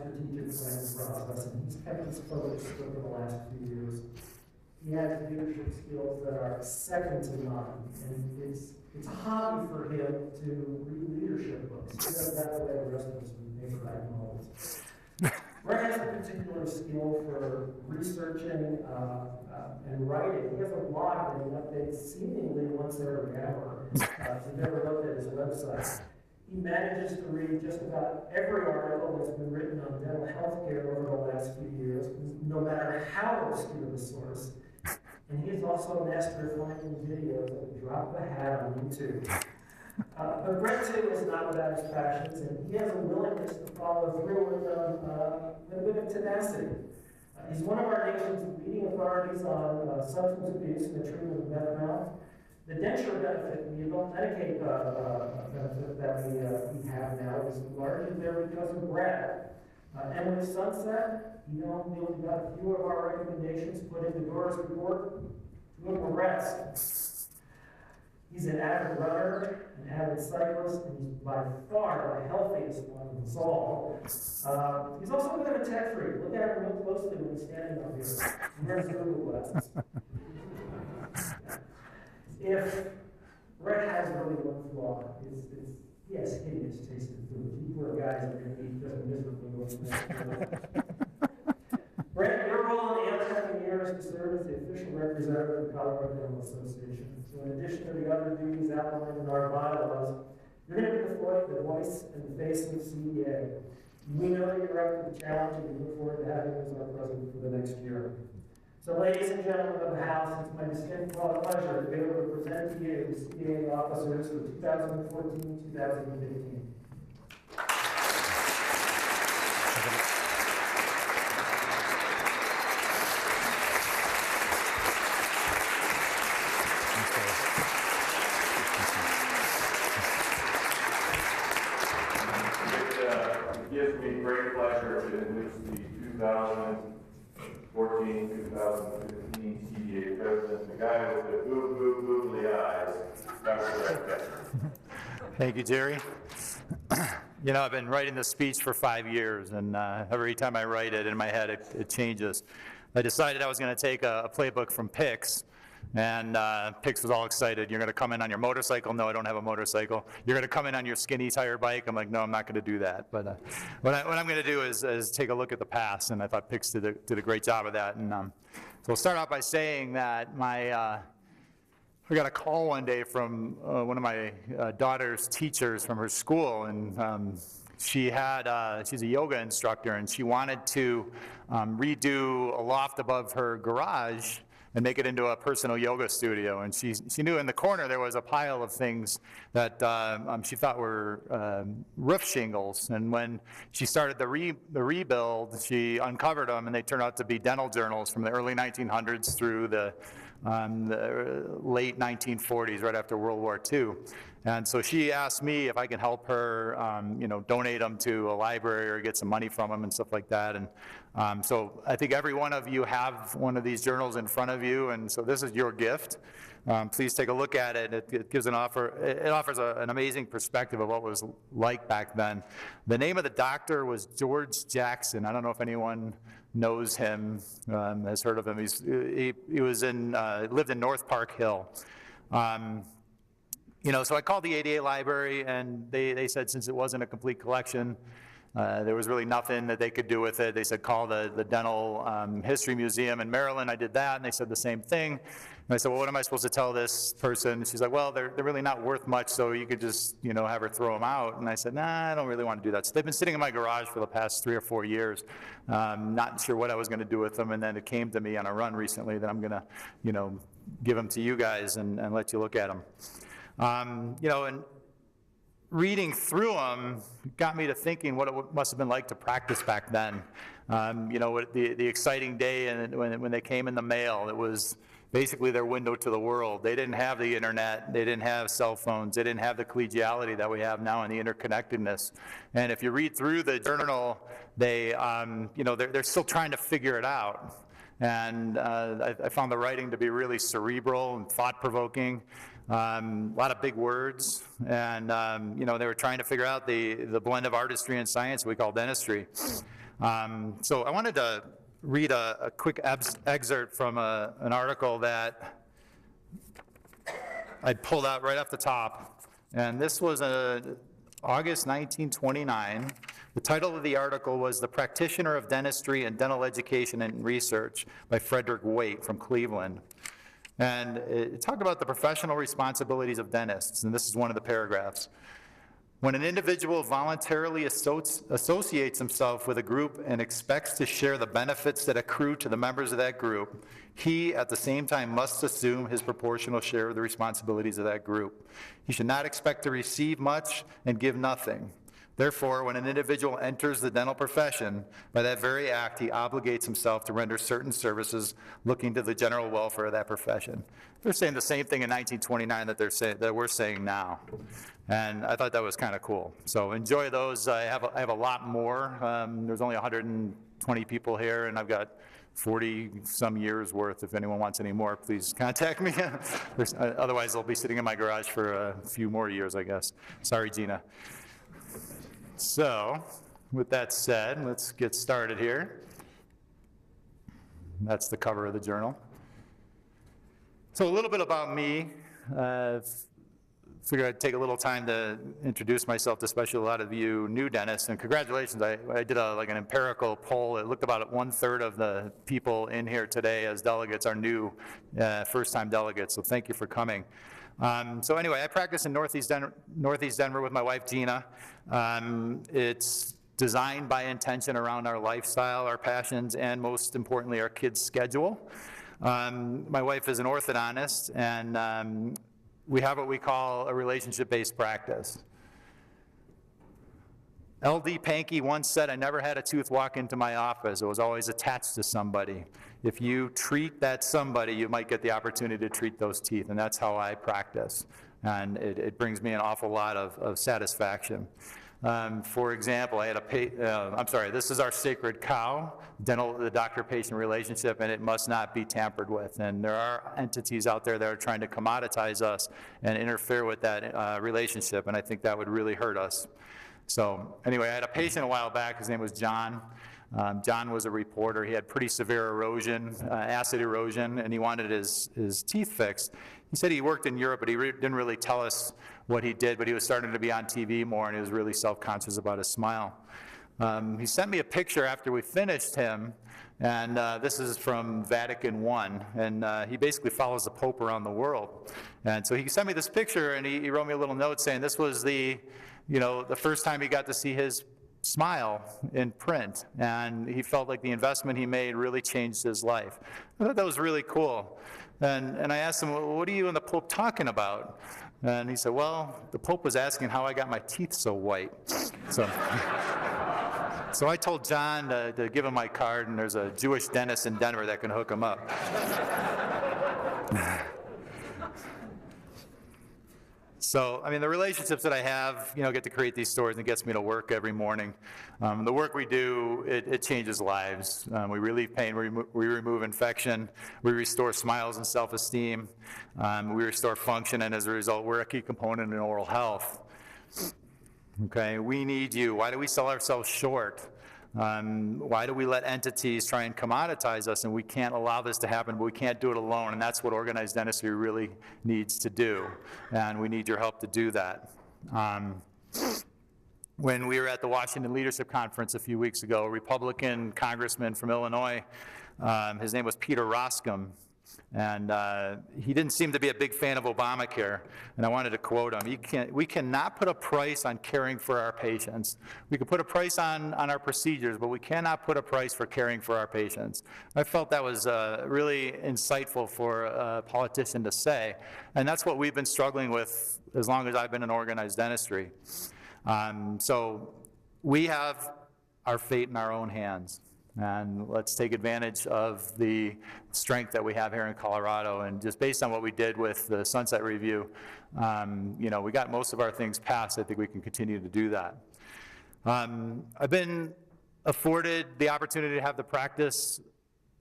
Strategic planning process, and he's kept us focused over the last few years. He has leadership skills that are second to none, and it's a hobby for him to read leadership books. He does that the way the rest of us would paperback novels. Brett has a particular skill for researching and writing. He has a blog that he updates seemingly once every hour. If you've ever looked at his website, he manages to read just about every article that's been written on dental health care over the last few years, no matter how obscure the source. And he is also an expert finding videos at the drop of a hat on YouTube. But Brett, too, is not without his passions, and he has a willingness to follow through with them with a bit of tenacity. He's one of our nation's leading authorities on substance abuse and the treatment of mental health. The denture benefit, the adult Medicaid benefit that we have now is largely there because of Brad. And with Sunset, we've got a few of our recommendations put into Dora's report. Look at rest. He's an avid runner, an avid cyclist, and he's by far the healthiest one of us all. He's also a bit of a tech freak. Look at him real closely when he's standing up here. He wears Google glasses. If Brett has really one flaw, he has hideous taste in food. You poor guys are going to eat just miserably over that. Brett, your role in the upcoming year is to serve as the official representative of the Colorado Dental Association. So in addition to the other duties outlined in our bylaws, you're going to be the voice and the face of CDA. We know that you're up to the challenge, and we look forward to having you as our president for the next year. So ladies and gentlemen of the House, it's my distinct pleasure to be able to present to you the CDA officers for 2014-2015. It gives me great pleasure to introduce the 2014-2015 CDA president, the guy with the googly eyes, Dr. Kessler. Thank you, Jerry. You know, I've been writing this speech for 5 years, and every time I write it in my head, it changes. I decided I was going to take a playbook from Pix, and Pix was all excited. You're going to come in on your motorcycle? No, I don't have a motorcycle. You're going to come in on your skinny tire bike? I'm like, no, I'm not going to do that. But what I'm going to do is take a look at the past, and I thought Pix did a great job of that. And so I'll start off by saying that I got a call one day from one of my daughter's teachers from her school, and she's a yoga instructor, and she wanted to redo a loft above her garage and make it into a personal yoga studio. And she knew in the corner there was a pile of things that she thought were roof shingles. And when she started the rebuild, she uncovered them, and they turned out to be dental journals from the early 1900s through the late 1940s, right after World War II. And so she asked me if I can help her, donate them to a library or get some money from them and stuff like that. And so I think every one of you have one of these journals in front of you, and so this is your gift. Please take a look at it. It gives it offers an amazing perspective of what it was like back then. The name of the doctor was George Jackson. I don't know if anyone knows him, has heard of him. He lived in North Park Hill. So I called the ADA library, and they said since it wasn't a complete collection, there was really nothing that they could do with it. They said call the Dental History Museum in Maryland. I did that, and they said the same thing. And I said, well, what am I supposed to tell this person? And she's like, well, they're really not worth much, so you could just have her throw them out. And I said, nah, I don't really want to do that. So they've been sitting in my garage for the past 3 or 4 years, not sure what I was going to do with them. And then it came to me on a run recently that I'm going to give them to you guys and let you look at them. And reading through them got me to thinking what it must have been like to practice back then. The exciting day and when they came in the mail, it was basically their window to the world. They didn't have the internet, they didn't have cell phones, they didn't have the collegiality that we have now and the interconnectedness. And if you read through the journal, they're still trying to figure it out. and I found the writing to be really cerebral and thought-provoking. A lot of big words, and they were trying to figure out the blend of artistry and science we call dentistry. So I wanted to read a quick excerpt from an article that I pulled out right off the top, and this was August 1929. The title of the article was "The Practitioner of Dentistry and Dental Education and Research" by Frederick Waite from Cleveland. And it talked about the professional responsibilities of dentists, and this is one of the paragraphs. When an individual voluntarily associates himself with a group and expects to share the benefits that accrue to the members of that group, he at the same time must assume his proportional share of the responsibilities of that group. He should not expect to receive much and give nothing. Therefore, when an individual enters the dental profession, by that very act, he obligates himself to render certain services looking to the general welfare of that profession. They're saying the same thing in 1929 that we're saying now. And I thought that was kind of cool. So enjoy those. I have a lot more. There's only 120 people here, and I've got 40-some years worth. If anyone wants any more, please contact me. Otherwise, I'll be sitting in my garage for a few more years, I guess. Sorry, Gina. So, with that said, let's get started here. That's the cover of the journal. So a little bit about me. Figured I'd take a little time to introduce myself to especially a lot of you new dentists, and congratulations. I did an empirical poll. It looked about 1/3 of the people in here today as delegates are new first-time delegates, so thank you for coming. So anyway, I practice in Northeast Denver with my wife, Gina. It's designed by intention around our lifestyle, our passions, and most importantly, our kids' schedule. My wife is an orthodontist, and we have what we call a relationship-based practice. L.D. Pankey once said, "I never had a tooth walk into my office. It was always attached to somebody." If you treat that somebody, you might get the opportunity to treat those teeth, and that's how I practice. And it brings me an awful lot of satisfaction. For example, I had this is our sacred cow, the doctor-patient relationship, and it must not be tampered with. And there are entities out there that are trying to commoditize us and interfere with that relationship, and I think that would really hurt us. So anyway, I had a patient a while back. His name was John. John was a reporter. He had pretty severe erosion, acid erosion, and he wanted his teeth fixed. He said he worked in Europe, but he didn't really tell us what he did, but he was starting to be on TV more, and he was really self-conscious about his smile. He sent me a picture after we finished him, and this is from Vatican I, and he basically follows the Pope around the world. And so he sent me this picture, and he wrote me a little note saying this was the first time he got to see his smile in print, and he felt like the investment he made really changed his life. I thought that was really cool. And I asked him, well, what are you and the Pope talking about? And he said, well, the Pope was asking how I got my teeth so white. So I told John to give him my card, and there's a Jewish dentist in Denver that can hook him up. So, I mean, the relationships that I have, get to create these stories, and it gets me to work every morning. The work we do, it changes lives. We relieve pain, we remove infection, we restore smiles and self-esteem, we restore function, and as a result, we're a key component in oral health. Okay, we need you. Why do we sell ourselves short? Why do we let entities try and commoditize us, and we can't allow this to happen, but we can't do it alone, and that's what organized dentistry really needs to do, and we need your help to do that. When we were at the Washington Leadership Conference a few weeks ago, a Republican congressman from Illinois, his name was Peter Roskam, and he didn't seem to be a big fan of Obamacare, and I wanted to quote him. We cannot put a price on caring for our patients. We can put a price on our procedures, but we cannot put a price for caring for our patients. I felt that was really insightful for a politician to say, and that's what we've been struggling with as long as I've been in organized dentistry. So we have our fate in our own hands. And let's take advantage of the strength that we have here in Colorado. And just based on what we did with the Sunset Review, we got most of our things passed. I think we can continue to do that. I've been afforded the opportunity to have the practice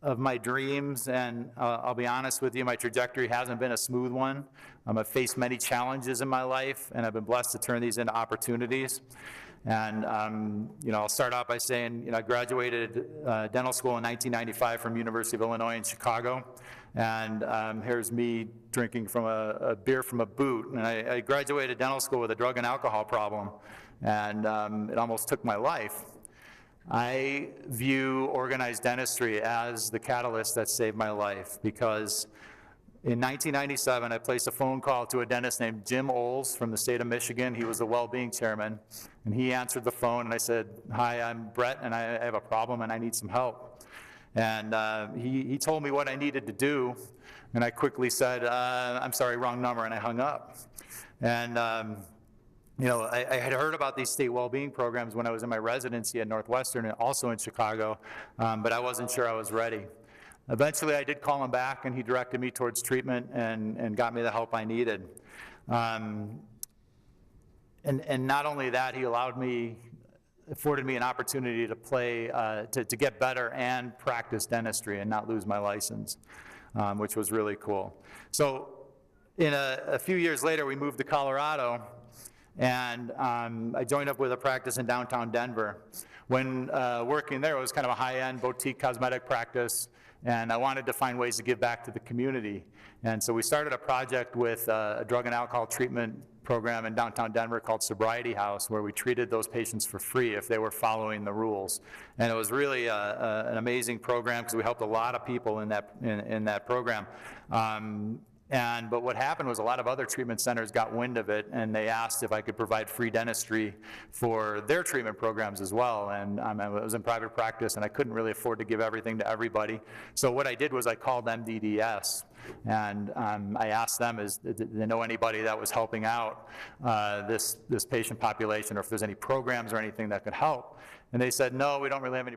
of my dreams, and I'll be honest with you, my trajectory hasn't been a smooth one. I've faced many challenges in my life, and I've been blessed to turn these into opportunities. And I'll start out by saying, I graduated dental school in 1995 from University of Illinois in Chicago, and here's me drinking from a beer from a boot. And I graduated dental school with a drug and alcohol problem, and it almost took my life. I view organized dentistry as the catalyst that saved my life, because in 1997, I placed a phone call to a dentist named Jim Oles from the state of Michigan. He was the well-being chairman, and he answered the phone, and I said, "Hi, I'm Brett, and I have a problem, and I need some help." And he told me what I needed to do, and I quickly said, "I'm sorry, wrong number," and I hung up. And I had heard about these state well-being programs when I was in my residency at Northwestern and also in Chicago, but I wasn't sure I was ready. Eventually, I did call him back, and he directed me towards treatment and got me the help I needed. And not only that, he afforded me an opportunity to to get better and practice dentistry and not lose my license, which was really cool. So in a few years later, we moved to Colorado, and I joined up with a practice in downtown Denver. When working there, it was kind of a high-end boutique cosmetic practice, and I wanted to find ways to give back to the community. And so we started a project with a drug and alcohol treatment program in downtown Denver called Sobriety House, where we treated those patients for free if they were following the rules. And it was really an amazing program, because we helped a lot of people in that program. But what happened was a lot of other treatment centers got wind of it, and they asked if I could provide free dentistry for their treatment programs as well. And I was in private practice, and I couldn't really afford to give everything to everybody. So what I did was I called MDDS, and I asked them, did they know anybody that was helping out this patient population, or if there's any programs or anything that could help? And they said, no, we don't really have any